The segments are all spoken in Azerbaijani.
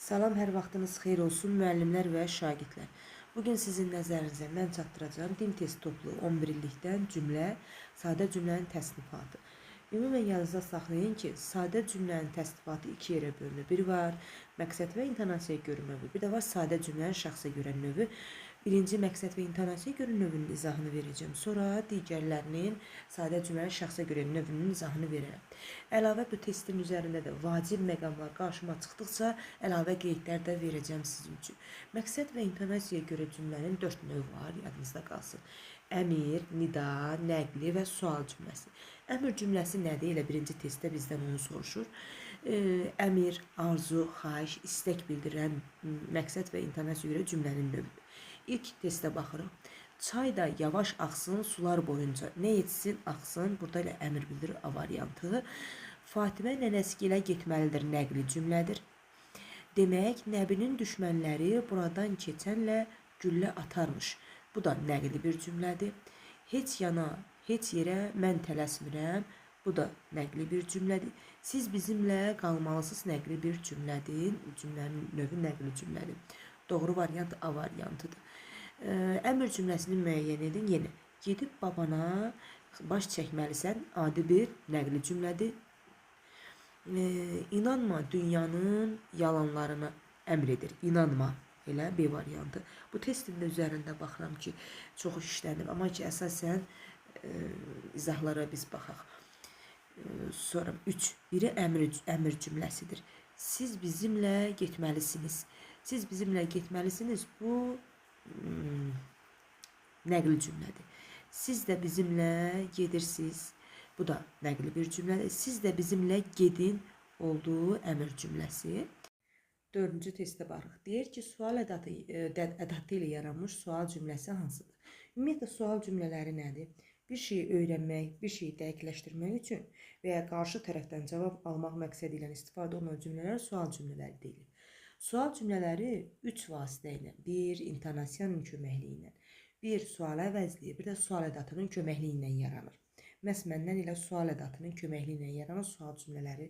Salam, hər vaxtınız xeyir olsun müəllimlər və şagirdlər. Bugün sizin nəzərinizə mən çatdıracağım din test toplu 11 illikdən cümlə, sadə cümlənin təsnifatı. Ümumən yadınızda saxlayın ki, sadə cümlənin təsnifatı iki yerə bölünür. Bir var məqsəd və intonasiya görə növü, bir də var sadə cümlənin şəxsə görə növü. Birinci məqsəd və intonasiya görə növünün izahını verəcəm. Sonra digərlərinin sadə cümlənin şəxsə görə növünün izahını verərəm. Əlavə bu testin üzərində də vacib məqamlar qarşıma çıxdıqca əlavə qeydlər də verəcəm sizin üçün. Məqsəd və intonasiyaya görə cümlənin 4 növü var, yadınızda qalsın. Əmir, nida, nəqli və sual cümləsi. Əmir cümləsi nədir? Elə birinci testdə bizdən onu soruşur. Əmir, arzu, xahiş, istək bildirən məqsəd və intonasiya görə cümlənin növüdür. İlk testə baxırıq. Çay da yavaş axsın sular boyunca. Nə etsin, axsın. Burada ilə əmir bildirir A variantı. Fatimə nənəskilə getməlidir nəqli cümlədir. Demək, Nəbinin düşmənləri buradan keçənlə güllə atarmış. Bu da nəqli bir cümlədir. Heç yana, heç yerə mən tələsmirəm. Bu da nəqli bir cümlədir. Siz bizimlə qalmalısınız nəqli bir cümlədir. Cümlənin növü nəqli cümlədir. Doğru variant A variantıdır. Əmr cümləsini müəyyən edin. Yenə gedib babana baş çəkməlisən. Adi bir nəqli cümlədir. İnanma dünyanın yalanlarına əmr edir. İnanma. Elə B variantı. Bu testin də üzərində baxıram ki, çox işlənir. Amma ki, əsasən izahlara biz baxaq. Sonra 3. Biri əmr cümləsidir. Siz bizimlə getməlisiniz. Siz bizimlə getməlisiniz. Bu nəqli cümlədir. Siz də bizimlə gedirsiniz. Bu da nəqli bir cümlədir. Siz də bizimlə gedin olduğu əmr cümləsi. 4-cü testə baxırıq. Deyir ki, sual ədatı ilə yaranmış sual cümləsi hansıdır? Ümumiyyətlə, sual cümlələri nədir? Bir şeyi öyrənmək, bir şeyi dəqiqləşdirmək üçün və ya qarşı tərəfdən cavab almaq məqsədi ilə istifadə olunan cümlələr sual cümlələri deyilir. Sual cümlələri 3 vasitə ilə, bir intonasiyanın köməkliyi ilə, bir sual əvəzliyi, bir də sual ədatının köməkliyi ilə yaranır. Məhz məndən ilə sual ədatının köməkliyi ilə yaranan sual cümlələri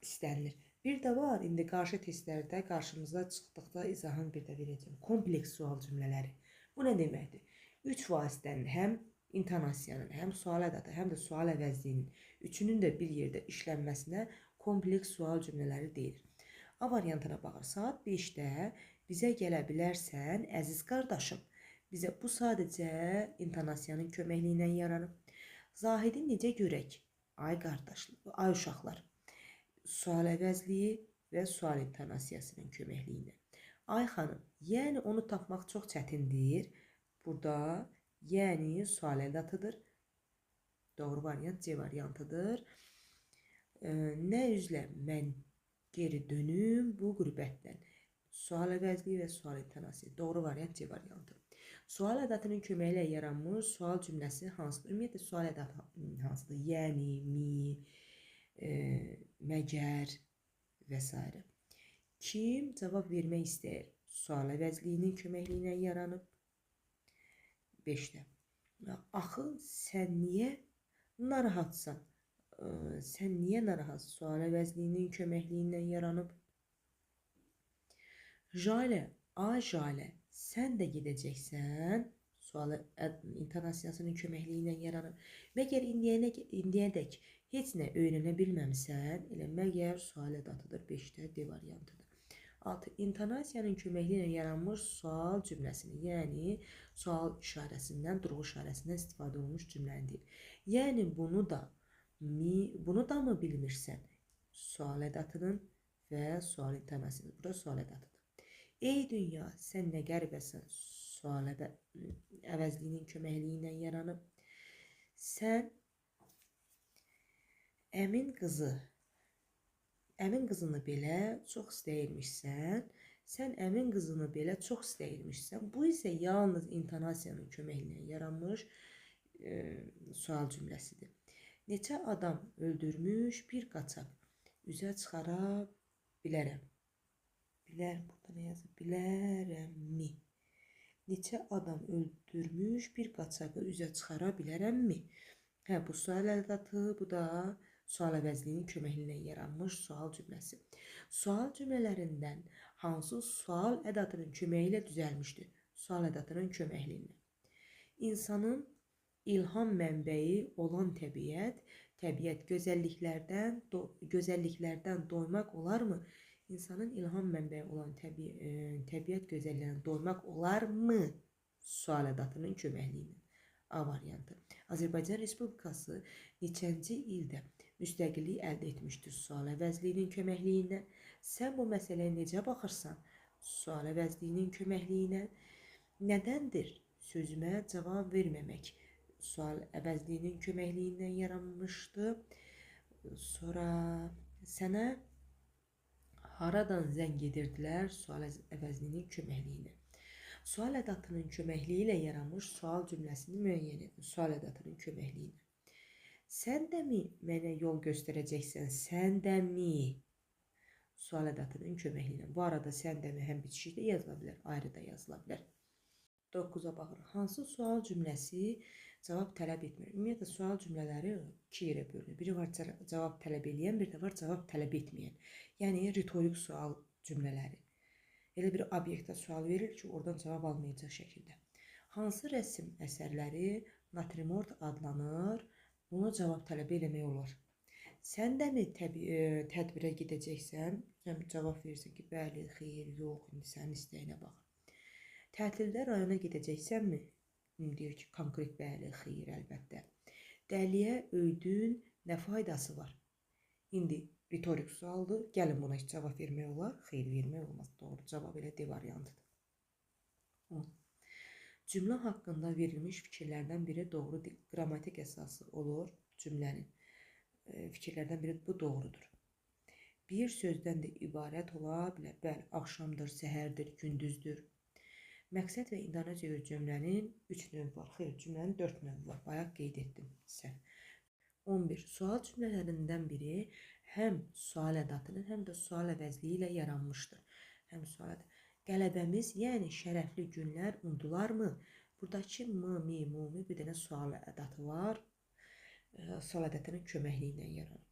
istənilir. Bir də var, indi qarşı testlərdə qarşımıza çıxdıqda izahını bir də verəcəm. Kompleks sual cümlələri. Bu nə deməkdir? 3 vasitənin həm intonasiyanın, həm sual ədatı, həm də sual əvəzliyinin üçünün də bir yerdə işlənməsinə kompleks sual cümlələri deyilir. A variantına baxır. Saat 5-də bizə gələ bilərsən, əziz qardaşım. Bizə bu sadəcə intonasiyanın köməkliyi ilə yaranır. Zahidi necə görək? Ay qardaşlar, ay uşaqlar. Sual əvəzliyi və sual intonasiyasının köməkliyi ilə. Ay xanım, yəni onu tapmaq çox çətindir. Burada yəni sual ədatıdır. Doğru variant C variantıdır. Nə üzlə mən geri dönüm bu qürbətdən. Sual əvəzliyi və sual intonasiya. Doğru variant C variantı. Sual ədatının köməyi ilə yaranmış sual cümləsi hansıdır? Ümumiyyətlə, sual ədatı hansıdır? Yəni, mi, məgər və s. Kim cavab vermək istəyir? Sual əvəzliyinin köməkliyi ilə yaranıb. 5-də. Axı, sən niyə narahatsan? Sən niyə narahatsın? Sual əvəzliyinin köməkliyi ilə yaranıb. Jalə, ay Jalə, sən də gedəcəksən? Sual intonasiyasının köməkliyi ilə yaranıb. Məgər indiyədək heç nə öyrənə bilməmisən? Elə məgər sual ədatıdır. 5-də D variantıdır. 6. İntonasiyanın köməkliyi ilə yaranmış sual cümləsini, yəni sual işarəsindən, durğu işarəsindən istifadə olunmuş cümləni deyil. Yəni bunu da mı bilmirsən? Sual ədatının və sual intonasiyası. Burada sual ədatıdır. Ey dünya, sən nə qəribəsən? Sual əvəzliyinin köməkliyi ilə yaranıb. Sən əmin qızını belə çox istəyirmişsən. Sən əmin qızını belə çox istəyirmişsən. Bu isə yalnız intonasiyanın köməkliyi ilə yaranmış sual cümləsidir. Neçə adam öldürmüş bir qaçaq? Üzə çıxara bilərəm. Burada nə yazır? Bilərəmmi? Neçə adam öldürmüş bir qaçağı üzə çıxara bilərəmmi? Bu sual ədatı, bu da sual əvəzliyinin köməkliyi ilə yaranmış sual cümləsi. Sual cümlələrindən hansı sual ədatının köməyi ilə düzəlmişdir? Sual ədatının köməkliyi ilə. İnsanın ilham mənbəyi olan təbiət gözəlliklərdən doymaq olarmı? İnsanın ilham mənbəyi olan təbiət gözəlliyindən doymaq olarmı? Sual ədatının köməkliyi ilə. A variantı. Azərbaycan Respublikası neçənci ildə müstəqillik əldə etmişdir? Sual əvəzliyinin köməkliyi ilə. Sən bu məsələyə necə baxırsan? Sual əvəzliyinin köməkliyi ilə. Nədəndir sözümə cavab verməmək? Sual əvəzliyinin köməkliyi ilə yaranmışdı. Sonra sənə haradan zəng edirdilər? Sual əvəzliyinin köməkliyi ilə. Sual ədatının köməkliyi ilə yaranmış sual cümləsini müəyyən edin. Sual ədatının köməkliyi ilə. Sən də mi mənə yol göstərəcəksən? Sən də mi? Sual ədatının köməkliyi ilə. Bu arada sən də mi həm bitişikdə yazıla bilər, ayrı da yazıla bilər. 9-a baxırıq. Hansı sual cümləsi cavab tələb etmir? Ümumiyyətlə, sual cümlələri 2 yerə bölünür. Biri var cavab tələb edən, bir də var cavab tələb etməyən. Yəni, ritorik sual cümlələri. Elə bir obyektə sual verir ki, oradan cavab almayacaq şəkildə. Hansı rəsm əsərləri natrimort adlanır? Buna cavab tələb eləmək olar. Sən də mi tədbirə gedəcəksən? Cavab verirsən ki, bəli, xeyr, yox, indi sənin istəyinə bax. Tətildə rayona gedəcəksənmi? Deyir ki, konkret bəli, xeyr, əlbəttə. Dəliyə öydün nə faydası var? İndi ritorik sualdır. Gəlin buna cavab vermək olar, xeyr vermək olmaz. Doğru cavab elə D variantıdır. 10. Cümlə haqqında verilmiş fikirlərdən biri doğru qrammatik əsası olur cümlənin. Fikirlərdən biri bu doğrudur. Bir sözdən də ibarət ola bilər. Bəli, axşamdır, səhərdir, gündüzdür. Məqsəd və intonasiya görə cümlənin 3 növü var. Xeyr, cümlənin 4 növü var. Bayaq qeyd etdim sən. 11. Sual cümlələrindən biri həm sual ədatının, həm də sual əvəzliyi ilə yaranmışdır. Həm sual ədatı. Qələbəmiz, yəni şərəfli günlər unudularmı? Buradakı mi, bir dənə sual ədatı var. Sual ədatının köməkliyi ilə yaranır.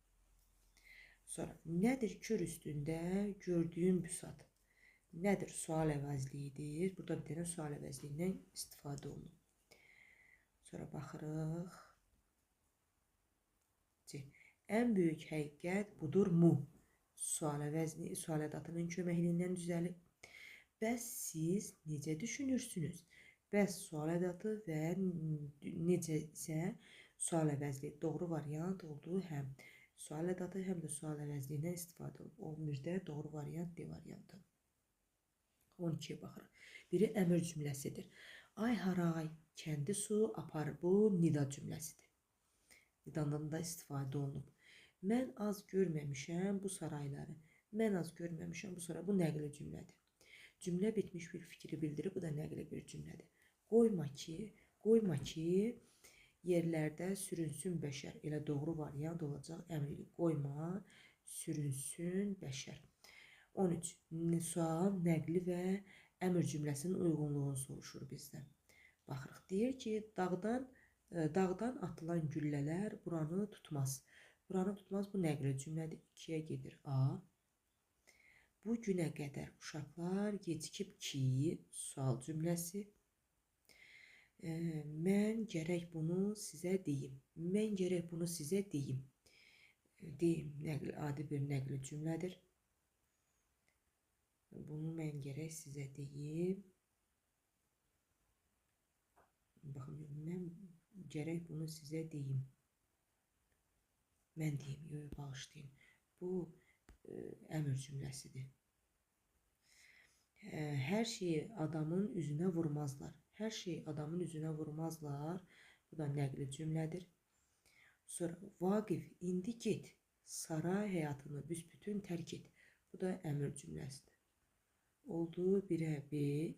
Sonra, nədir kür üstündə gördüyün büsat? Nədir? Sual əvəzliyidir. Burada bir dənə sual əvəzliyindən istifadə olunur. Sonra baxırıq. Ən böyük həqiqət budurmu? Sual ədatının köməkliyindən düzəlib. Bəs siz necə düşünürsünüz? Bəs sual ədatı və necəsə sual əvəzliyi doğru variant olduğu həm sual ədatı, həm də sual əvəzliyindən istifadə olunur. 11-də doğru variant D variantı. 12-yə baxırıq. Biri əmr cümləsidir. Ay haray, kəndi su apar, bu nida cümləsidir. Nidandan da istifadə olunub. Mən az görməmişəm bu sarayları. Mən az görməmişəm bu sarayları. Bu nəqli cümlədir. Cümlə bitmiş bir fikri bildirir. Bu da nəqli bir cümlədir. Qoyma ki, yerlərdə sürünsün bəşər. Elə doğru variant olacaq əmri. Qoyma, sürünsün bəşər. 13. Sual, nəqli və əmr cümləsinin uyğunluğunu soruşur bizdən. Baxırıq. Deyir ki, dağdan atılan güllələr buranı tutmaz. Buranı tutmaz, bu nəqli cümlədir. 2-yə gedir A. Bu günə qədər uşaqlar gecikib ki, sual cümləsi. Mən gərək bunu sizə deyim. Mən gərək bunu sizə deyim. Deyim, adi bir nəqli cümlədir. Bunu mən gərək sizə deyim. Baxın, mən gərək bunu sizə deyim. Mən deyim, bağışlayın. Bu əmr cümləsidir. Hər şeyi adamın üzünə vurmazlar. Hər şeyi adamın üzünə vurmazlar. Bu da nəqli cümlədir. Sonra, Vaqif, indi get. Saray həyatını büsbütün tərk et. Bu da əmr cümləsidir. Oldu 1-ə B,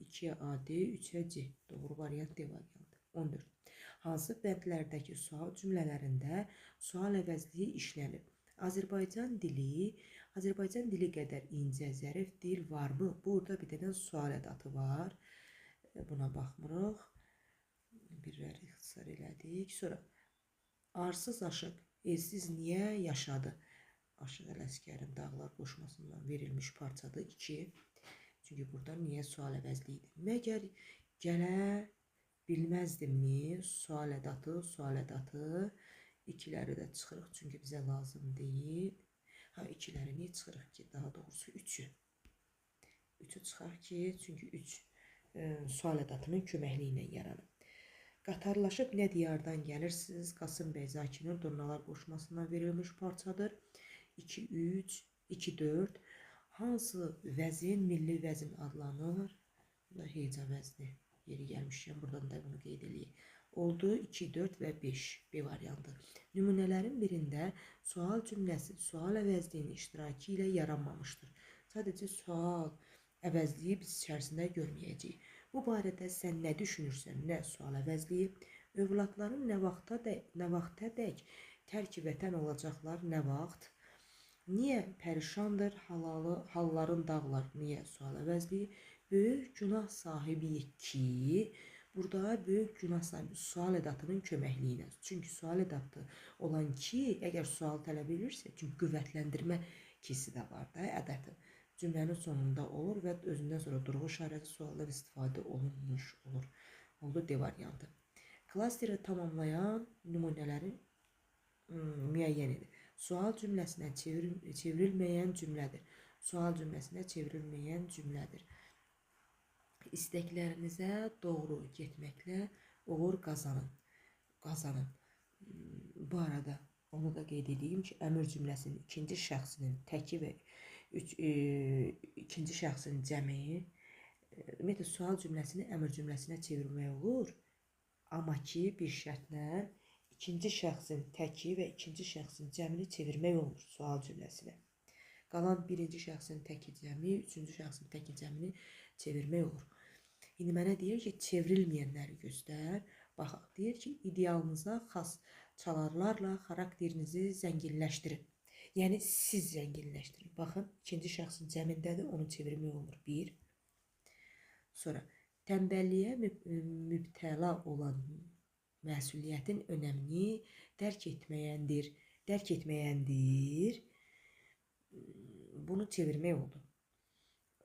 2-yə AD, 3-ə C. Doğru variant D variantı. 14. Hansı bəndlərdəki sual cümlələrində sual əvəzliyi işlənir? Azərbaycan dili qədər incə, zərif dil varmı? Burada bir dənə sual ədatı var. Buna baxmırıq. Birləri ixtisar elədik. Sonra, arsız aşıq Siz niyə yaşadı? Aşıq Ələsgərin Dağlar qoşmasından verilmiş parçadır 2. Çünki burada niyə sual əvəzli idi? Məgər gələ bilməzdimmi? Sual ədatı. İkiləri də çıxırıq çünki bizə lazım deyil. İkiləri niyə çıxırıq ki? Daha doğrusu 3'ü. 3'ü çıxar ki, çünki 3 sual ədatının köməkliyi ilə yaranır. Qatarlaşıb nə diyardan gəlirsiniz? Qasım bəy Zakinin Durnalar qoşmasından verilmiş parçadır. 2-3, 2-4. Hansı vəzin milli vəzin adlanır? Bu da heca vəzni. Yeri gəlmişkən buradan da bunu qeyd edeyik. Oldu 2, 4 və 5 B variantı. Nümunələrin birində sual cümləsi sual əvəzliyinin iştirakı ilə yaranmamışdır. Sadəcə sual əvəzliyi biz içərisində görməyəcəyik. Bu barədə sən nə düşünürsən? Nə sual əvəzliyi? Övladların nə vaxtadək tərk vətən olacaqlar? Nə vaxt? Niyə pərişandır halların dağlar? Niyə sual əvəzliyi? Böyük günah sahibiyik ki, burada böyük günah sahibi sual ədatının köməkliyi ilə. Çünki sual ədatı olan ki, əgər sual tələb edirsə, çünki qüvvətləndirmə kisi də var da ədəti. Cümlənin sonunda olur və özündən sonra durğu işarəti sualdan istifadə olunmuş olur. Oldu D variantı. Klasteri tamamlayan nümunələrin müəyyən edir. Sual cümləsinə çevrilməyən cümlədir. Sual cümləsinə çevrilməyən cümlədir. İstəklərinizə doğru getməklə uğur qazanın. Bu arada onu da qeyd edeyim ki, əmr cümləsinin ikinci şəxsinin təki və ikinci şəxsin cəmi ümumiyyətlə sual cümləsini əmr cümləsinə çevirmək olur. Amma ki, bir şərtlə ikinci şəxsin təki və ikinci şəxsin cəmini çevirmək olmur sual cümləsinə. Qalan birinci şəxsin təki cəmi, üçüncü şəxsin təki cəmini çevirmək olur. İndi mənə deyir ki, çevrilməyənləri göstər. Baxaq, deyir ki, idealınıza xas çalarlarla xarakterinizi zənginləşdirin. Yəni, siz zənginləşdirin. Baxın, ikinci şəxsin cəmindədir, onu çevirmək olmur. 1. Sonra, tənbəlliyə mübtəla olan məsuliyyətin önəmini dərk etməyəndir. Bunu çevirmək oldu.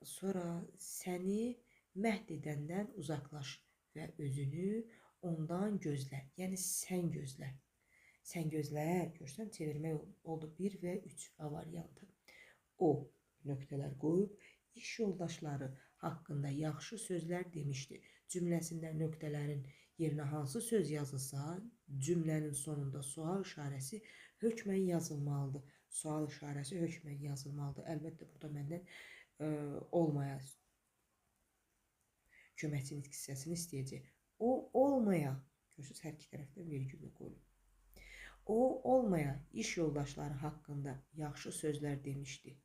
Sonra, səni məhd edəndən uzaqlaş və özünü ondan gözlə. Yəni, sən gözlə. Sən gözlə, görsən, çevirmək oldu 1 və 3 A variantı. O, nöqtələr qoyub, iş yoldaşları haqqında yaxşı sözlər demişdi. Cümləsində nöqtələrin yerinə hansı söz yazılsa, cümlənin sonunda sual işarəsi hökmən yazılmalıdır. Sual işarəsi hökmən yazılmalıdır. Əlbəttə, burada məndən olmaya köməkçi nitq hissəsini istəyəcək. O olmaya, görürsünüz, hər iki tərəfdən vergüllə qoyulur. O olmaya iş yoldaşları haqqında yaxşı sözlər demişdi.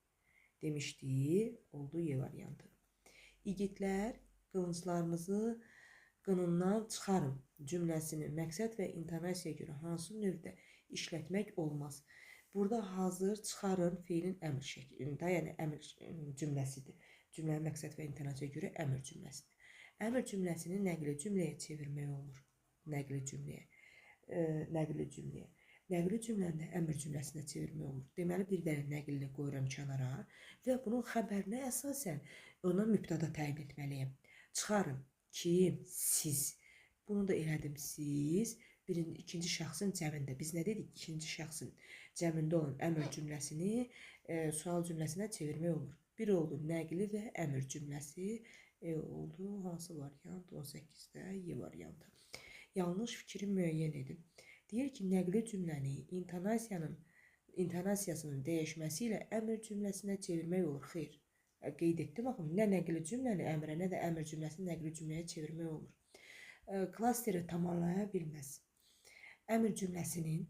Demişdiyi oldu Y variantı. İgidlər, qılınclarınızı qınından çıxarın cümləsini məqsəd və intonasiyaya görə hansı növdə işlətmək olmaz. Burada hazır çıxarın feilin əmr şəklində, yəni əmr cümləsidir. Cümlənin məqsəd və intonasiyaya görə əmr cümləsidir. Əmr cümləsini nəqli cümləyə çevirmək olur. Nəqli cümləyə. Nəqli cümləndə əmr cümləsinə çevirmək olur. Deməli, bir dənə nəqlini qoyuram kənara və bunun xəbərinə əsasən ona mübtəda təyin etməliyim. Çıxarın. Kim? Siz. Bunu da elədim siz. İkinci şəxsin cəmində. Biz nə dedik? İkinci şəxsin cəmində olan əmr cümləsini sual cümləsinə çevirmək olur. Bir oldu nəqli və əmr cümləsi. Oldu. Hansı variant? 18-də Y variantı. Yanlış fikri müəyyən edin. Deyir ki, nəqli cümləni intonasiyasının dəyişməsi ilə əmr cümləsinə çevirmək olur. Xeyr. Qeyd etdim, baxın, nə nəqli cümləni əmrə, nə də əmr cümləsini nəqli cümləyə çevirmək olur. Klasteri tamamlaya bilməz. Əmr cümləsinin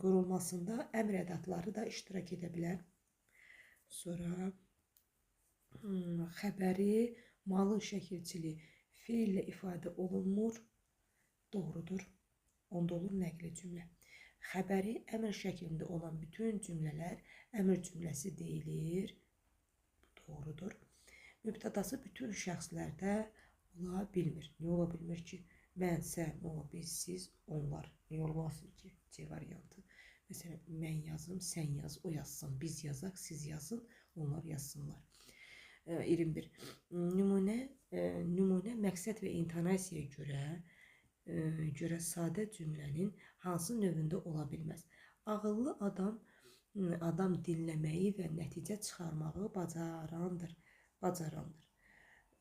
qurulmasında əmr ədatları da iştirak edə bilər. Sonra xəbəri malın şəkilçili feillə ifadə olunmur. Doğrudur. Onda olur nəqli cümlə. Xəbəri əmr şəklində olan bütün cümlələr əmr cümləsi deyilir. Doğrudur. Mübtədası bütün şəxslərdə ola bilmir. Nə ola bilmir ki? Mən, sən, o, biz, siz, onlar. Nə olmasın ki? C variantı. Mesela mən yazım, sən yaz, o yazsın, biz yazaq, siz yazın, onlar yazsınlar. 21. Nümunə məqsəd və intonasiyaya görə sadə cümlənin hansı növündə ola bilməz? Ağıllı adam dinləməyi və nəticə çıxarmağı bacarandır.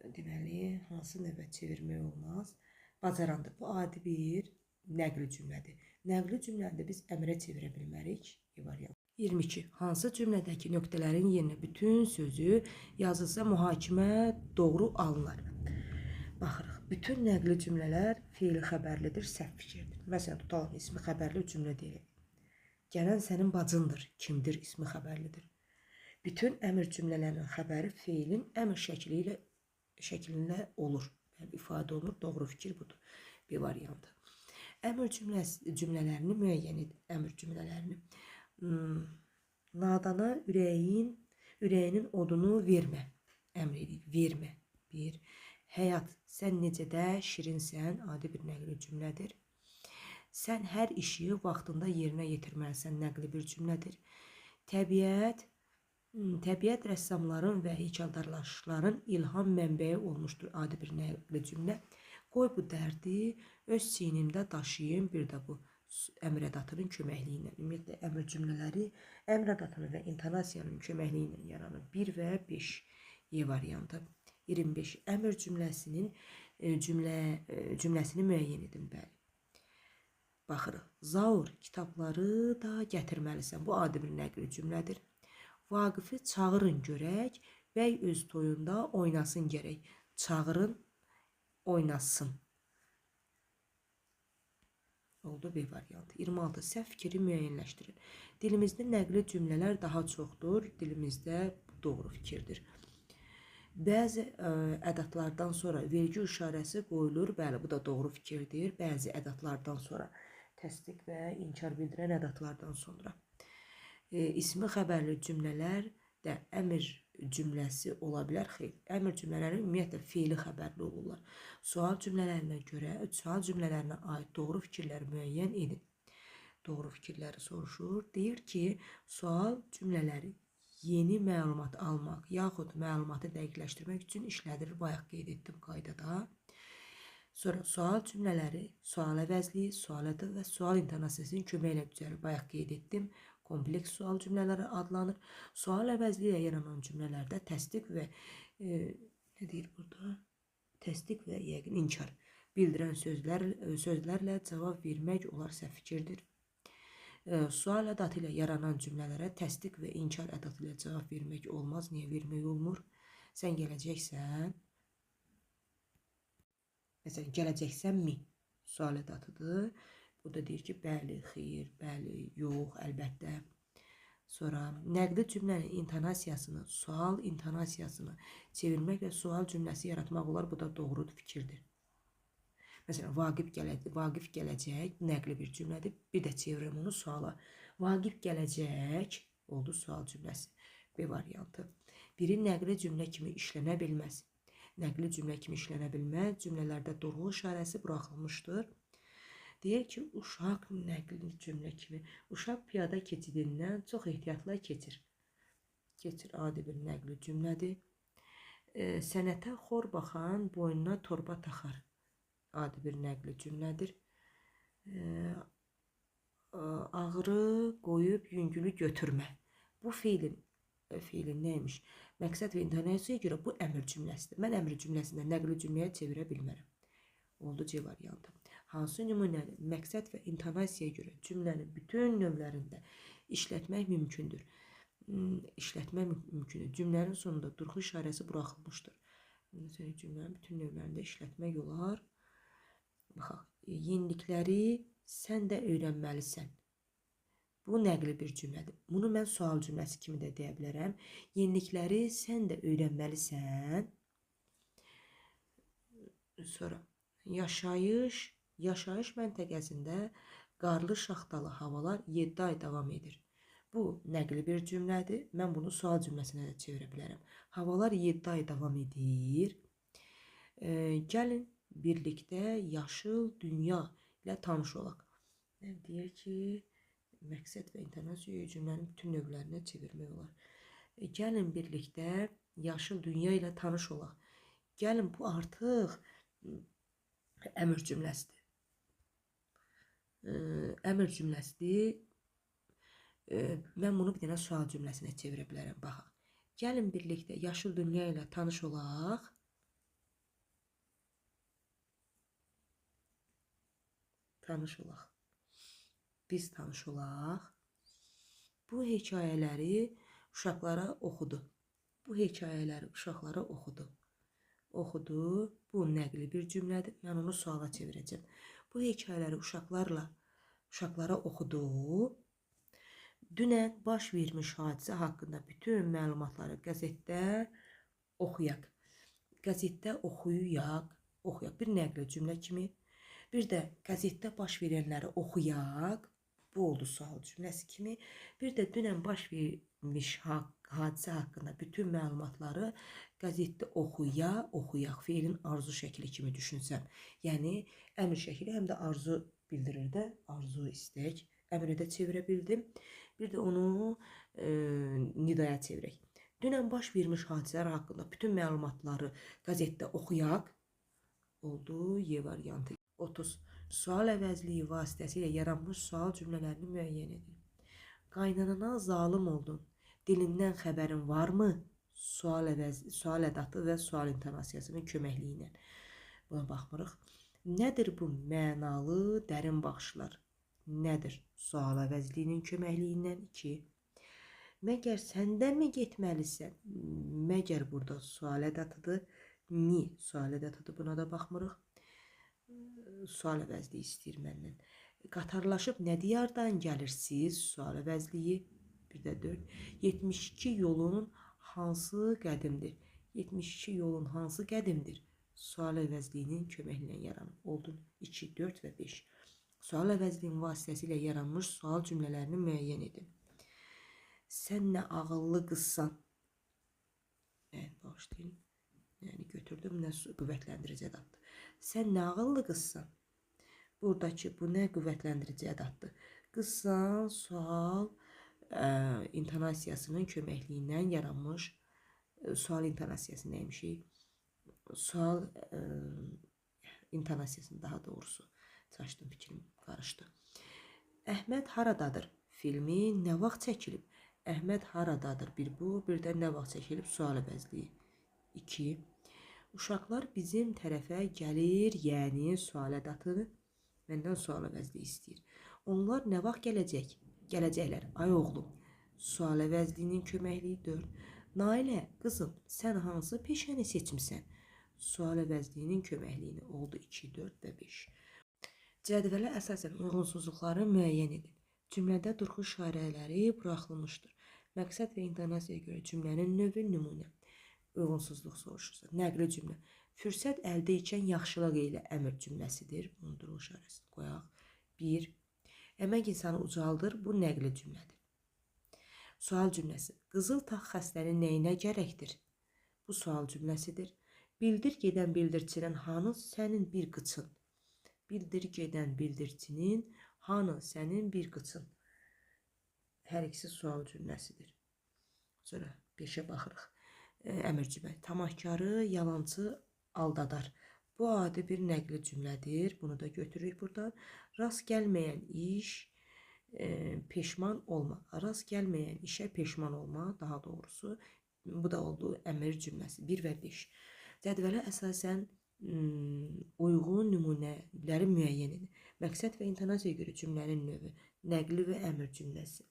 Deməli, hansı növə çevirmək olmaz? Bacarandır. Bu adi bir nəqli cümlədir. Nəqli cümləni də biz əmrə çevirə bilmərik. Variant. 22. Hansı cümlədəki nöqtələrin yerinə bütün sözü yazılsa mühakimə doğru alınır? Baxırıq. Bütün nəqli cümlələr feili xəbərlidir, səhv fikirdir. Məsələn, tutalım, ismi xəbərli cümlə deyək. Gələn sənin bacındır, kimdir, ismi xəbərlidir. Bütün əmr cümlələrinin xəbəri feilin əmr şəklində olur. Yəni, ifadə olunur, doğru fikir budur. Bir variantı. Əmr cümlələrini müəyyən edin. Əmr cümlələrini. Nadana ürəyinin odunu vermə. Əmr edir, vermə. Bir. Həyat, sən necə də şirinsən, adi bir nəqli cümlədir. Sən hər işi vaxtında yerinə yetirməlisən, nəqli bir cümlədir. Təbiət rəssamların və heykəldarların ilham mənbəyi olmuşdur, adi bir nəqli cümlə. Qoy bu dərdi öz çiynimdə daşıyım, bir də bu əmr ədatının köməkliyi ilə. Ümumiyyətlə, əmr cümlələri əmr ədatının və intonasiyanın köməkliyi ilə yaranır. 1 və 5 variantı. 25. Əmr cümləsini müəyyən edin. Bəli. Baxırıq. Zaur, kitabları da gətirməlisən. Bu adi bir nəqli cümlədir. Vaqifi çağırın görək, bəy öz toyunda oynasın gərək. Çağırın, oynasın. Oldu bir variant. 26. Səhv fikri müəyyənləşdirin. Dilimizdə nəqli cümlələr daha çoxdur. Dilimizdə doğru fikirdir. Bəzi ədatlardan sonra vergi işarəsi qoyulur. Bəli, bu da doğru fikirdir. Bəzi ədatlardan sonra təsdiq və inkar bildirən ədatlardan sonra. İsmi xəbərli cümlələr də əmr cümləsi ola bilər. Xeyr, əmr cümlələri ümumiyyətlə feili xəbərli olurlar. Sual cümlələrinə aid doğru fikirləri müəyyən edin. Doğru fikirləri soruşur. Deyir ki, sual cümlələri yeni məlumat almaq, yaxud məlumatı dəqiqləşdirmək üçün işlədilir. Bayaq qeyd etdim qaydada. Sonra sual cümlələri, sual əvəzliyi, sual ədı və sual intonasiyasının köməyi ilə düzəlir. Bayaq qeyd etdim. Kompleks sual cümlələri adlanır. Sual əvəzliyi ilə yaranan cümlələrdə təsdiq və nə deyir burada? Təsdiq və yəqin inkar bildirən sözlərlə cavab vermək olar, səhv fikirdir. Sual ədatı ilə yaranan cümlələrə təsdiq və inkar ədatı ilə cavab vermək olmaz. Niyə vermək olmur? Sən gələcəksən. Məsələn, gələcəksənmi? Sual ədatıdır. Bu da deyir ki, bəli, xeyr, bəli, yox, əlbəttə. Sonra nəqli cümlənin intonasiyasını, sual intonasiyasını çevirmək və sual cümləsi yaratmaq olar. Bu da doğru fikirdir. Məsələn, Vaqif gələcək nəqli bir cümlədir. Bir də çevirim onu suala. Vaqif gələcək oldu sual cümləsi. B variantı. Biri nəqli cümlə kimi işlənə bilməz. Nəqli cümlə kimi işlənə bilməz. Cümlələrdə doğru işarəsi buraxılmışdır. Deyir ki, uşaq nəqli cümlə kimi. Uşaq piyada keçidindən çox ehtiyatla keçir. Keçir adi bir nəqli cümlədir. Sənətə xor baxan boynuna torba taxar. Adi bir nəqli cümlədir. Ağrı qoyub yüngülü götürmə. Bu feilin neymiş? Məqsəd və intonasiyaya görə bu əmr cümləsidir. Mən əmr cümləsində nəqli cümləyə çevirə bilmərəm. Oldu C variantı. Hansı nümunəni məqsəd və intonasiyaya görə cümlənin bütün növlərində işlətmək mümkündür? İşlətmək mümkündür. Cümlənin sonunda durğu işarəsi buraxılmışdır. Cümlənin bütün növlərində işlətmək olar. Baxaq, yenilikləri sən də öyrənməlisən. Bu nəqli bir cümlədir. Bunu mən sual cümləsi kimi də deyə bilərəm. Yenilikləri sən də öyrənməlisən. Sonra yaşayış məntəqəsində qarlı şaxtalı havalar 7 ay davam edir. Bu nəqli bir cümlədir. Mən bunu sual cümləsinə də çevirə bilərəm. Havalar 7 ay davam edir. Gəlin birlikdə yaşıl dünya ilə tanış olaq. Deyir ki, Məqsəd və intonasiya cümlənin bütün növlərinə çevirmək olar. Gəlin birlikdə yaşıl dünya ilə tanış olaq. Gəlin, bu artıq əmr cümləsidir. Əmr cümləsidir. Mən bunu bir dənə sual cümləsinə çevirə bilərəm. Baxaq. Gəlin birlikdə yaşıl dünya ilə tanış olaq. Tanış olaq. Biz tanış olaq. Bu hekayələri uşaqlara oxudu. Bu hekayələri uşaqlara oxudu. Oxudu. Bu nəqli bir cümlədir. Mən onu suala çevirəcəm. Bu hekayələri uşaqlara oxudu. Dünən baş vermiş hadisə haqqında bütün məlumatları qəzetdə oxuyaq. Qəzetdə oxuyaq. Bir nəqli cümlə kimi. Bir də qəzetdə baş verənləri oxuyaq. Bu oldu sual cümləsi kimi. Bir də dünən baş vermiş hadisə haqqında bütün məlumatları qəzetdə oxuyaq. Feilin arzu şəkli kimi düşünsəm. Yəni, əmr şəkli həm də arzu bildirir də. Arzu, istək. Əmrə də çevirə bildim. Bir də onu nidaya çevirək. Dünən baş vermiş hadisələr haqqında bütün məlumatları qəzetdə oxuyaq. Oldu Y variantı. 30. Sual əvəzliyi vasitəsilə yaranmış sual cümlələrini müəyyən edin. Qaynanana zalım oldun. Dilindən xəbərin varmı? Sual ədatı və sual intonasiyasının köməkliyi ilə. Buna baxmırıq. Nədir bu mənalı dərin baxışlar? Nədir? Sual əvəzliyinin köməkliyi ilə. 2. Məgər sən də mi getməlisən? Məgər burada sual ədatıdır. Mi sual ədatıdır. Buna da baxmırıq. Sual əvəzliyi istəyir məndən. Qatarlaşıb nə diyardan gəlirsiz? Sual əvəzliyi. Bir də 4. 72 yolun hansı qədimdir? 72 yolun hansı qədimdir? Sual əvəzliyinin köməkliyi ilə yaranıb. Oldu 2, 4 və 5. Sual əvəzliyinin vasitəsilə yaranmış sual cümlələrini müəyyən edin. Sən nə ağıllı qızsan? Bağışlayın. Yəni götürdüm, nə qüvvətləndirici ədatdır. Sən nə ağıllı qızsan? Buradakı bu nə qüvvətləndirici ədatdır? Qızsan sual intonasiyasının köməkliyindən yaranmış sual intonasiyası neymişik? Sual intonasiyasını daha doğrusu. Çaşdım, fikrim qarışdı. Əhməd haradadır? Filmi nə vaxt çəkilib? Əhməd haradadır? Bir bu, bir də nə vaxt çəkilib? Sual əvəzliyi. 2. Uşaqlar bizim tərəfə gəlir, yəni sual ədatını məndən sual əvəzliyi istəyir. Onlar nə vaxt gələcək? Gələcəklər, ay oğlum. Sual əvəzliyinin köməkliyi 4. Nailə, qızım, sən hansı peşəni seçmisən? Sual əvəzliyinin köməkliyini oldu 2, 4 və 5. Cədvələ əsasən uyğunsuzluqları müəyyən edin. Cümlədə durğu işarələri buraxılmışdır. Məqsəd və intonasiyaya görə cümlənin növü nümunə. Uyğunsuzluq soruşursa. Nəqli cümlə. Fürsət əldə ikən yaxşılıq elə əmr cümləsidir. Bunu durğu işarəsini qoyaq. 1. Əmək insanı ucaldır. Bu nəqli cümlədir. Sual cümləsi. Qızıl tax xəstənin nəyinə gərəkdir? Bu sual cümləsidir. Bildir gedən bildirçinin hanı sənin bir qıçın? Bildir gedən bildirçinin hanı sənin bir qıçın? Hər ikisi sual cümləsidir. Sonra 5-ə baxırıq. Əmr cümlə. Tamahkarı, yalançı aldadar. Bu adi bir nəqli cümlədir. Bunu da götürürük buradan. Rast gəlməyən iş peşman olma. Rast gəlməyən işə peşman olma, daha doğrusu. Bu da oldu əmr cümləsi. 1 və 5. Cədvələ əsasən uyğun nümunələri müəyyən edin. Məqsəd və intonasiyaya görə cümlənin növü. Nəqli və əmr cümləsi.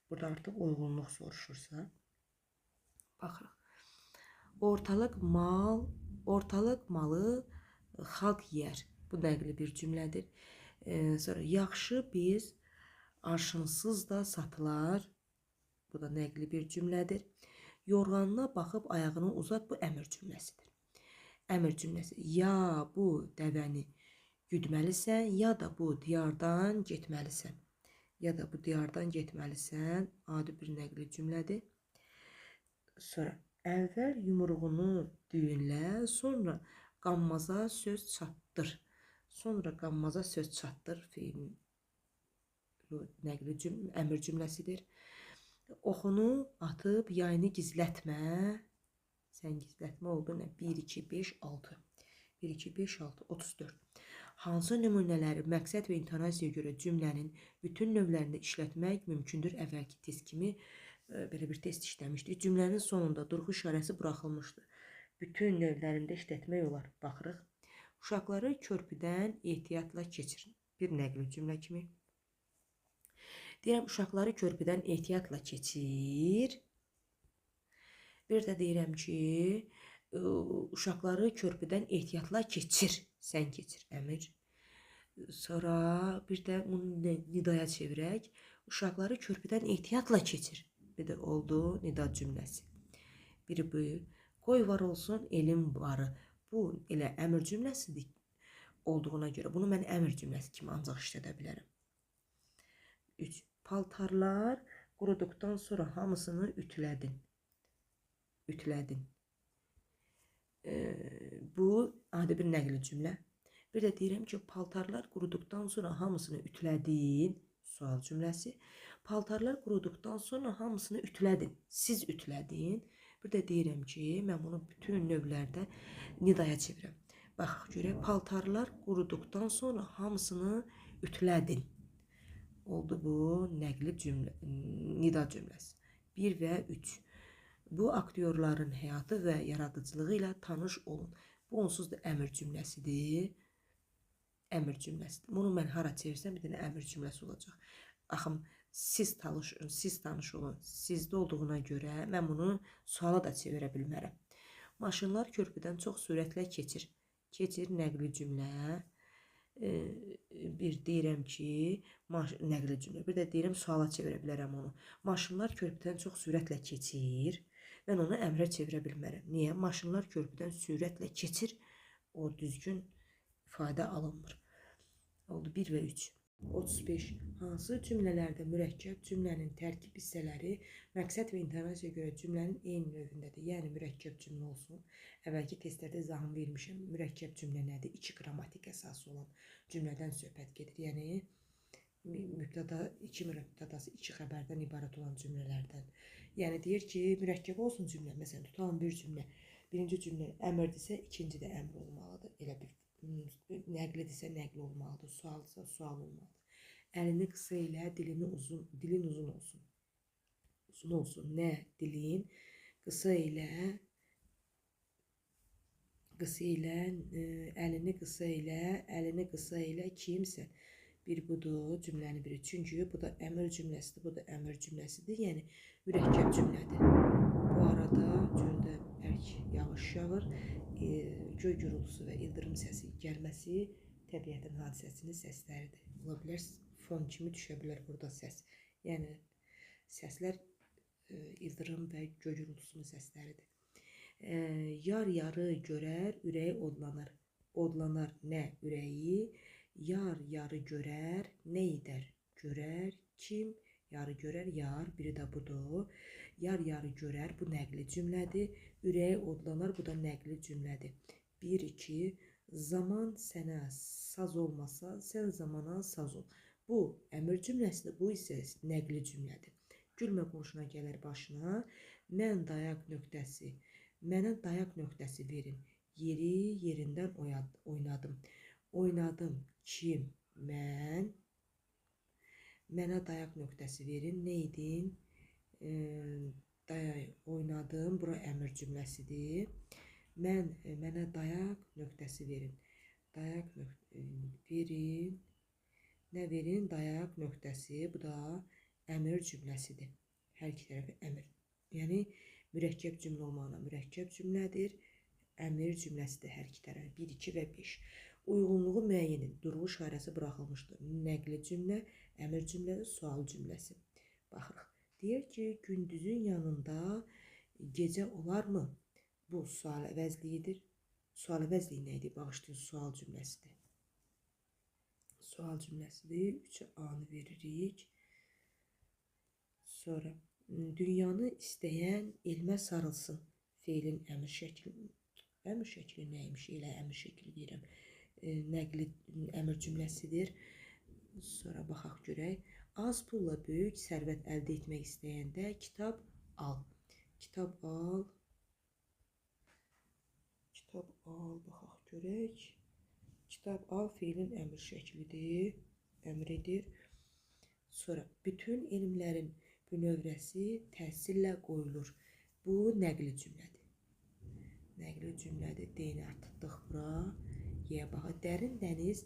Burada artıq uyğunluq soruşursa. Baxırıq. Ortalıq malı xalq yeyər. Bu nəqli bir cümlədir. Sonra yaxşı biz arşınsız da satılar. Bu da nəqli bir cümlədir. Yorğanına baxıb ayağını uzat. Bu əmr cümləsidir. Əmr cümləsi. Ya bu dəvəni güdməlisən, ya da bu diyardan getməlisən. Ya da bu diyardan getməlisən. Adi bir nəqli cümlədir. Sonra əvvəl yumruğunu düyünlə, sonra qammaza söz çatdır. Sonra qammaza söz çatdır. Bu nəqli əmr cümləsidir. Oxunu atıb yayını gizlətmə. Sən gizlətmə oldu nə? 1, 2, 5, 6. 1, 2, 5, 6, 34. Hansı nümunələri məqsəd və intonasiyaya görə cümlənin bütün növlərində işlətmək mümkündür? Əvvəlki test kimi belə bir test işləmişdik. Cümlənin sonunda durğu işarəsi buraxılmışdı. Bütün növlərində işlətmək olar. Baxırıq. Uşaqları körpüdən ehtiyatla keçirin. Bir nəqli cümlə kimi. Deyirəm, uşaqları körpüdən ehtiyatla keçir. Bir də deyirəm ki, uşaqları körpüdən ehtiyatla keçir. Sən keçir, əmr. Sonra bir də bunu nidaya çevirək. Uşaqları körpüdən ehtiyatla keçir. Bir də oldu nida cümləsi. Biri bu. Qoy var olsun elin varı. Bu elə əmr cümləsidir olduğuna görə bunu mən əmr cümləsi kimi ancaq işlədə bilərəm. 3. Paltarlar quruduqdan sonra hamısını ütülədin. Ütülədin. Bu adi bir nəqli cümlə. Bir də deyirəm ki, paltarlar quruduqdan sonra hamısını ütülədin. Sual cümləsi. Paltarlar quruduqdan sonra hamısını ütülədin. Siz ütülədin. Bir də deyirəm ki, mən bunu bütün növlərdə nidaya çevirəm. Baxaq görək, paltarlar quruduqdan sonra hamısını ütülədin. Oldu bu nəqli cümlə, nida cümləsi. 1 və 3. Bu aktyorların həyatı və yaradıcılığı ilə tanış olun. Bu onsuz da əmr cümləsidir. Əmr cümləsidir. Bunu mən hara çevirsəm bir dənə əmr cümləsi olacaq. Axım, siz tanış olun. Sizdə olduğuna görə mən bunu suala da çevirə bilmərəm. Maşınlar körpüdən çox sürətlə keçir. Keçir nəqli cümlə. Bir deyirəm ki, nəqli cümlə. Bir də deyirəm suala çevirə bilərəm onu. Maşınlar körpüdən çox sürətlə keçir. Mən onu əmrə çevirə bilmərəm. Niyə? Maşınlar körpüdən sürətlə keçir. O düzgün ifadə alınmır. Oldu 1 və 3. 35. Hansı cümlələrdə mürəkkəb cümlənin tərkib hissələri məqsəd və intonasiyaya görə cümlənin eyni növündədir? Yəni mürəkkəb cümlə olsun. Əvvəlki testlərdə izahını vermişəm. Mürəkkəb cümlə nədir? 2 qrammatik əsası olan cümlədən söhbət gedir. Yəni mübtəda, 2 mübtədası 2 xəbərdən ibarət olan cümlələrdən. Yəni deyir ki, mürəkkəb olsun cümlə. Məsələn, tutalım bir cümlə. Birinci cümlə əmrdirsə, ikinci də əmr olmalıdır. Elə bir nəqlidirsə nəqli olmalıdır, sualsa sual olmalıdır. Əlini qısa ilə dilin uzun olsun. Uzun olsun. Nə? Dilin qısa ilə əlini qısa ilə kimsən? Bir budur, cümlənin biri. Çünki bu da əmr cümləsidir, bu da əmr cümləsidir. Yəni mürəkkəb cümlədir. Bu arada göldə bərk yağış yağır. Göy gürültüsü və ildırım səsi gəlməsi təbiətin hadisəsinin səsləridir. Ola bilər, fon kimi düşə bilər burada səs. Yəni səslər ildırım və göy gürültüsünün səsləridir. Yar-yarı görər, ürəyi odlanır. Odlanar nə? Ürəyi. Yar-yarı görər, nə edər? Görər kim? Yarı görər, yar. Biri də budur. Yar-yarı görər, bu nəqli cümlədir. Ürəyi odlanar, bu da nəqli cümlədir. 1, 2. Zaman sənə saz olmasa, sən zamana saz ol. Bu əmr cümləsidir, bu isə nəqli cümlədir. Gülmə qonşuna gələr başına. Mənə dayaq nöqtəsi verin. Yeri yerindən oynadım. Oynadım. Kim? Mən. Mənə dayaq nöqtəsi verin. Nə idin? Oynadım. Bura əmr cümləsidir. Mənə dayaq nöqtəsi verin. Dayaq verin. Nə verin? Dayaq nöqtəsi. Bu da əmr cümləsidir. Hər iki tərəfi əmr. Yəni mürəkkəb cümlə olmağına mürəkkəb cümlədir. Əmr cümləsidir hər iki tərəfi. 1, 2 və 5. Uyğunluğu müəyyənin durğu işarəsi buraxılmışdır. Nəqli cümlə, əmr cümləsi, sual cümləsi. Baxırıq. Deyir ki, gündüzün yanında gecə olarmı? Bu sual əvəzliyidir. Sual əvəzliyi nə idi? Bağışlayın, sual cümləsidir. Sual cümləsidir. 3-ə A-nı veririk. Sonra dünyanı istəyən elmə sarılsın. Feilin əmr şəkli. Əmr şəkli nəymiş? Elə əmr şəkli deyirəm. Nəqli əmr cümləsidir. Sonra baxaq görək. Az pulla böyük sərvət əldə etmək istəyəndə kitab al. Kitab al. Kitab al, baxaq görək. Kitab al fiilin əmr şəklidir, əmridir. Sonra bütün elmlərin bünövrəsi təhsillə qoyulur. Bu nəqli cümlədir. Nəqli cümlədir. Deyini atdıq bura. Yə baxa. Dərin dəniz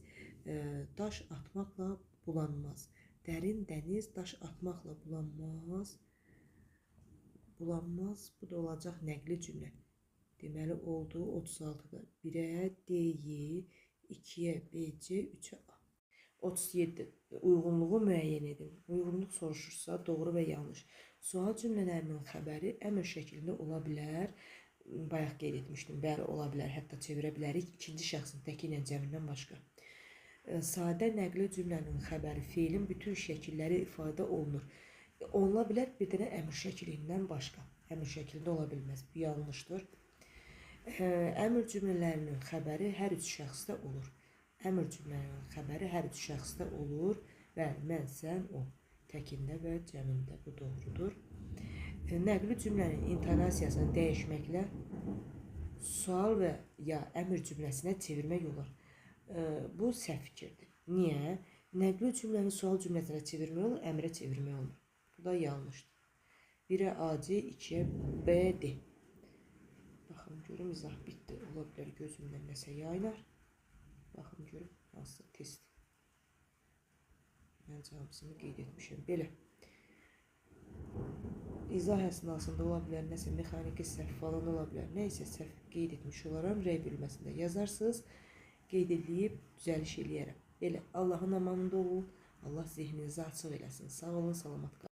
daş atmaqla bulanmaz. Dərin dəniz daş atmaqla bulanmaz. Bulanmaz. Bu da olacaq nəqli cümlə. Deməli oldu 36-da. 1-ə D-yi, 2-yə B-C, 3-ə A. 37. Uyğunluğu müəyyən edin. Uyğunluq soruşursa doğru və yanlış. Sual cümlələrinin xəbəri əmr şəklində ola bilər. Bayaq qeyd etmişdim. Bəli, ola bilər. Hətta çevirə bilərik. İkinci şəxsin təki ilə cəmindən başqa. Sadə nəqli cümlənin xəbəri feilin bütün şəkilləri ifadə olunur. Ola bilər bir dənə əmr şəklindən başqa. Əmr şəklində ola bilməz. Bu yanlışdır. Əmr cümlələrinin xəbəri hər üç şəxsdə olur. Əmr cümlələrinin xəbəri hər üç şəxsdə olur. Bəli, mən, sən, o. Təkində və cəmində. Bu doğrudur. Nəqli cümlənin intonasiyasını dəyişməklə sual və ya əmr cümləsinə çevirmək olar. Bu səhv fikirdir. Niyə? Nəqli cümləni sual cümləsinə çevirmək olur, əmrə çevirmək olmur. Bu da yanlışdır. 1-ə AC, 2-yə BD. Baxın görüm, izah bitdi. Ola bilər gözümdən nəsə yaylar. Baxın görüm, hansısa test. Mən cavabısını qeyd etmişim. Belə. İzah əsnasında ola bilər, nəsə mexaniki səhv falan ola bilər. Nəysə səhv qeyd etmiş olaram. R bölməsində yazarsınız. Qeyd edib düzəliş eləyərəm. Belə, Allahın amanında olun. Allah zehninizi açıq eləsin. Sağ olun, salamat qalın.